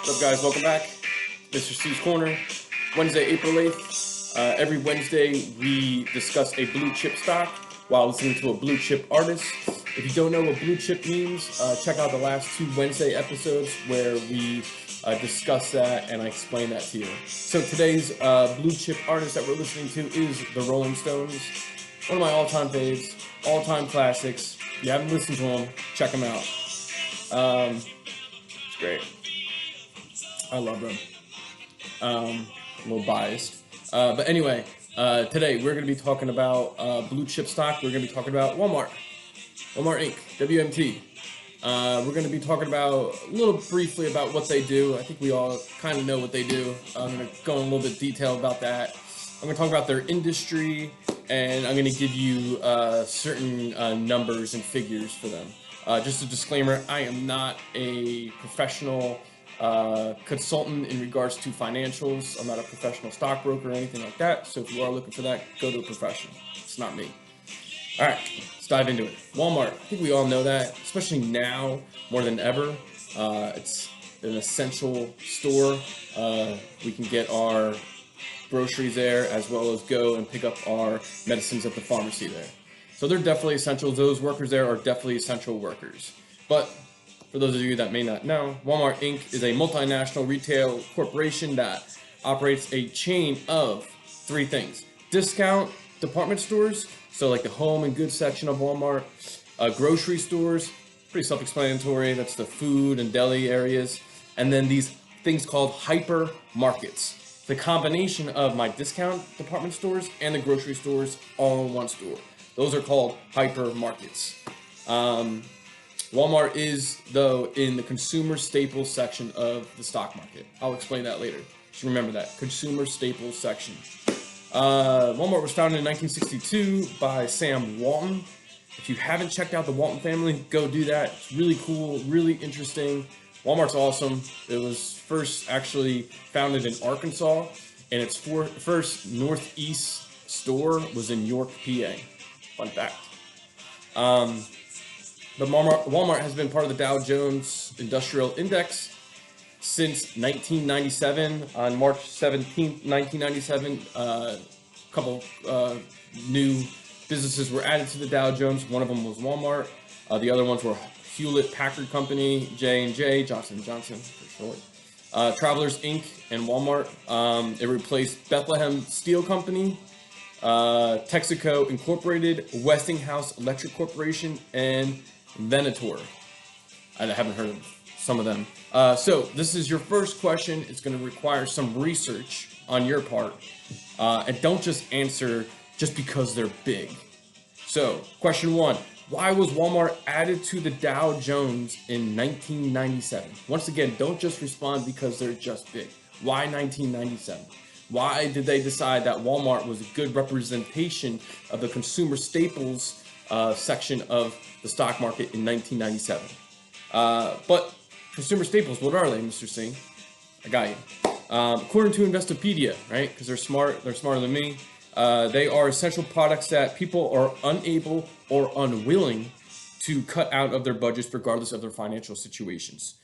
What's up, guys? Welcome back. Mr. C's Corner, Wednesday, April 8th. Every Wednesday, we discuss a blue chip stock while listening to a blue chip artist. If you don't know what blue chip means, check out the last two Wednesday episodes where we discuss that and I explain that to you. So today's blue chip artist that we're listening to is the Rolling Stones. One of my all-time faves, all-time classics. If you haven't listened to them, check them out. It's great. I love them. A little biased. But anyway, today we're going to be talking about blue chip stock. We're going to be talking about Walmart Inc., WMT. We're going to be talking about a little briefly about what they do. I think we all kind of know what they do. I'm going to go in a little bit detail about that. I'm going to talk about their industry, and I'm going to give you certain numbers and figures for them. Just a disclaimer, I am not a professional consultant in regards to financials. I'm not a professional stockbroker or anything like that. So if you are looking for that, go to a professional. It's not me. All right, let's dive into it. Walmart, I think we all know that, especially now more than ever. It's an essential store. We can get our groceries there as well as go and pick up our medicines at the pharmacy there. So they're definitely essential. Those workers there are definitely essential workers. But for those of you that may not know, Walmart Inc. is a multinational retail corporation that operates a chain of three things. Discount department stores, so like the home and goods section of Walmart, grocery stores, pretty self-explanatory, that's the food and deli areas, and then these things called hyper markets. The combination of my discount department stores and the grocery stores all in one store. Those are called hyper markets. Walmart is, though, in the consumer staples section of the stock market. I'll explain that later. Just remember that. Consumer staples section. Walmart was founded in 1962 by Sam Walton. If you haven't checked out the Walton family, go do that. It's really cool, really interesting. Walmart's awesome. It was first actually founded in Arkansas, and its first Northeast store was in York, PA. Fun fact. But Walmart has been part of the Dow Jones Industrial Index since 1997. On March 17th, 1997, a couple new businesses were added to the Dow Jones. One of them was Walmart. The other ones were Hewlett-Packard Company, J&J, Johnson & Johnson for short, Travelers Inc., and Walmart. It replaced Bethlehem Steel Company, Texaco Incorporated, Westinghouse Electric Corporation, and Venator. I haven't heard of some of them. So this is your first question. It's going to require some research on your part. And don't just answer just because they're big. So question one, why was Walmart added to the Dow Jones in 1997? Once again, don't just respond because they're just big. Why 1997? Why did they decide that Walmart was a good representation of the consumer staples section of the stock market in 1997? But consumer staples, what are they, Mr. Singh? I got you. According to Investopedia, right, because they're smarter than me, they are essential products that people are unable or unwilling to cut out of their budgets regardless of their financial situations.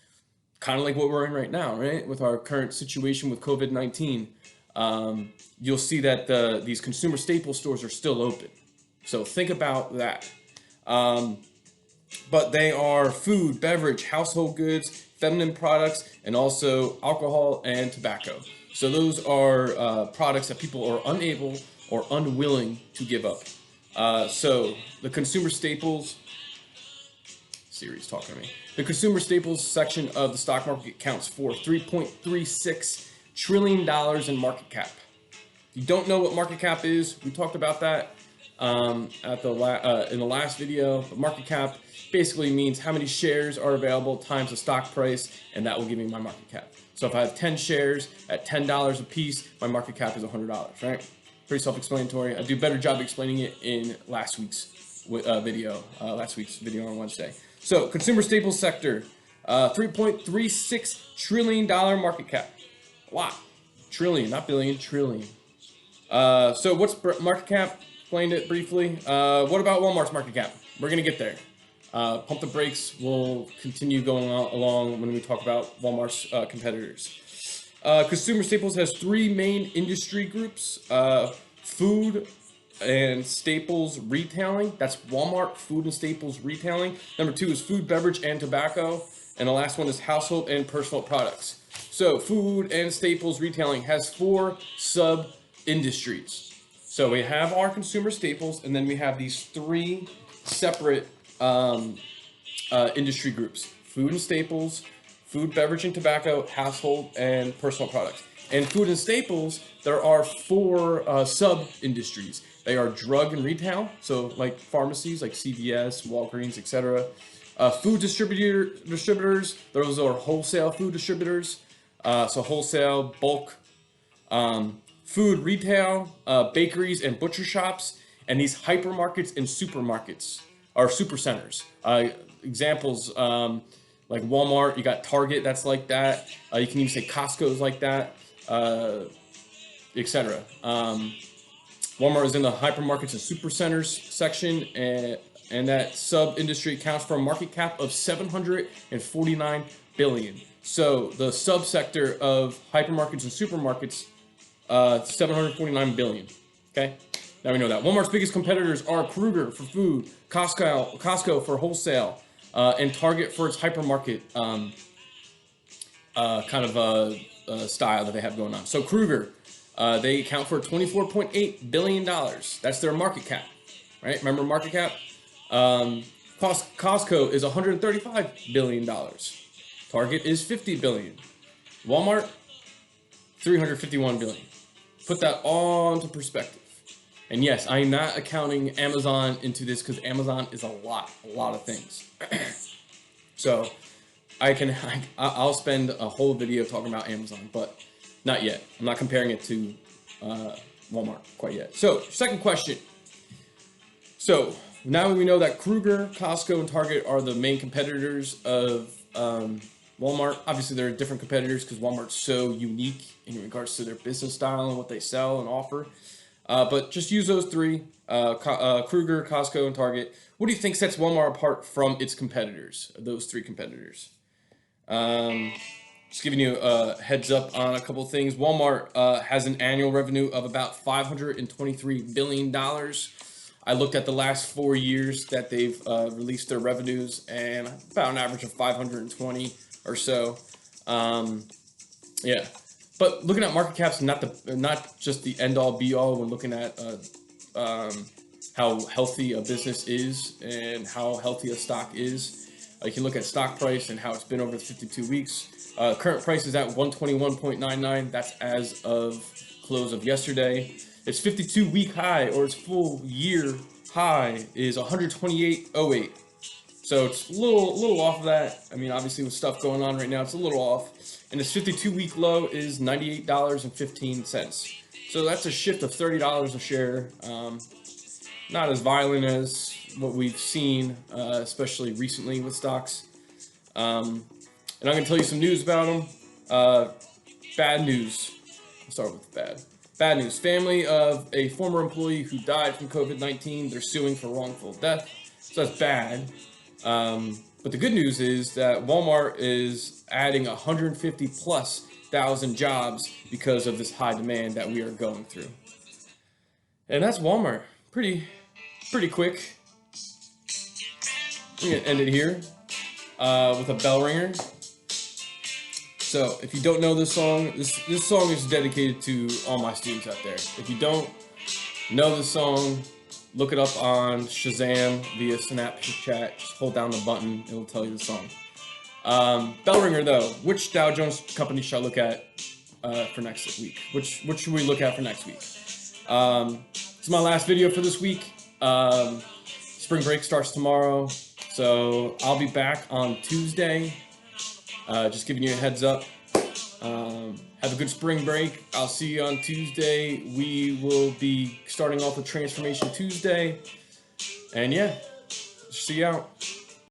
Kind of like what we're in right now, right, with our current situation with COVID-19. You'll see that these consumer staple stores are still open. So think about that. But they are food, beverage, household goods, feminine products, and also alcohol and tobacco. So those are products that people are unable or unwilling to give up. So the consumer staples, Siri's talking to me. The consumer staples section of the stock market accounts for $3.36 trillion in market cap. If you don't know what market cap is, we talked about that in the last video. The market cap basically means how many shares are available times the stock price, and that will give me my market cap. So if I have 10 shares at $10 a piece, my market cap is $100, right? Pretty self-explanatory. I do a better job explaining it in last week's video on Wednesday. So consumer staples sector, $3.36 trillion market cap. A lot. Trillion, not billion, trillion. So what's market cap? Explained it briefly. What about Walmart's market cap? We're going to get there. Pump the brakes will continue going along when we talk about Walmart's competitors. Consumer staples has three main industry groups: food and staples retailing. That's Walmart, food and staples retailing. Number two is food, beverage, and tobacco. And the last one is household and personal products. So food and staples retailing has four sub-industries. So we have our consumer staples, and then we have these three separate industry groups: food and staples, food, beverage, and tobacco, household, and personal products. And food and staples, there are four sub-industries. They are drug and retail, so like pharmacies like CVS, Walgreens, etc. Food distributors, those are wholesale food distributors, so wholesale, bulk. Food retail, bakeries and butcher shops, and these hypermarkets and supermarkets are supercenters. Examples like Walmart, you got Target that's like that. You can even say Costco's like that, etc. Walmart is in the hypermarkets and supercenters section, and that sub-industry accounts for a market cap of $749 billion. So the subsector of hypermarkets and supermarkets, $749 billion. Okay, now we know that. Walmart's biggest competitors are Kroger for food, Costco for wholesale, and Target for its hypermarket style that they have going on. So Kroger, they account for $24.8 billion. That's their market cap, right? Remember market cap? Costco is $135 billion. Target is $50 billion. Walmart, $351 billion. Put that all into perspective. And yes, I am not accounting Amazon into this because Amazon is a lot of things. So I'll spend a whole video talking about Amazon, but not yet. I'm not comparing it to Walmart quite yet. So second question. So now we know that Kroger, Costco, and Target are the main competitors of Walmart. Obviously, there are different competitors because Walmart's so unique in regards to their business style and what they sell and offer. But just use those three, Kroger, Costco, and Target. What do you think sets Walmart apart from its competitors, those three competitors? Just giving you a heads up on a couple of things. Walmart has an annual revenue of about $523 billion. I looked at the last 4 years that they've released their revenues, and about an average of 520 or so. Yeah. But looking at market caps, not just the end-all, be-all when looking at how healthy a business is and how healthy a stock is. You can look at stock price and how it's been over the 52 weeks. Current price is at 121.99. That's as of close of yesterday. Its 52-week high, or its full year high, is 128.08. So it's a little off of that. I mean, obviously with stuff going on right now, it's a little off. And its 52-week low is $98.15. So that's a shift of $30 a share. Not as violent as what we've seen, especially recently with stocks. And I'm going to tell you some news about them. Bad news. I'll start with bad. Bad news. Family of a former employee who died from COVID-19. They're suing for wrongful death. So that's bad. But the good news is that Walmart is adding 150,000+ jobs because of this high demand that we are going through. And that's Walmart. Pretty quick. I'm going to end it here with a bell ringer. So if you don't know this song, this song is dedicated to all my students out there. If you don't know the song, look it up on Shazam via Snapchat. Just hold down the button. It'll tell you the song. Bell ringer, though. Which Dow Jones company should I look at for next week? Which should we look at for next week? It's my last video for this week. Spring break starts tomorrow. So I'll be back on Tuesday. Just giving you a heads up. Have a good spring break. I'll see you on Tuesday. We will be starting off with Transformation Tuesday. And yeah, see you out.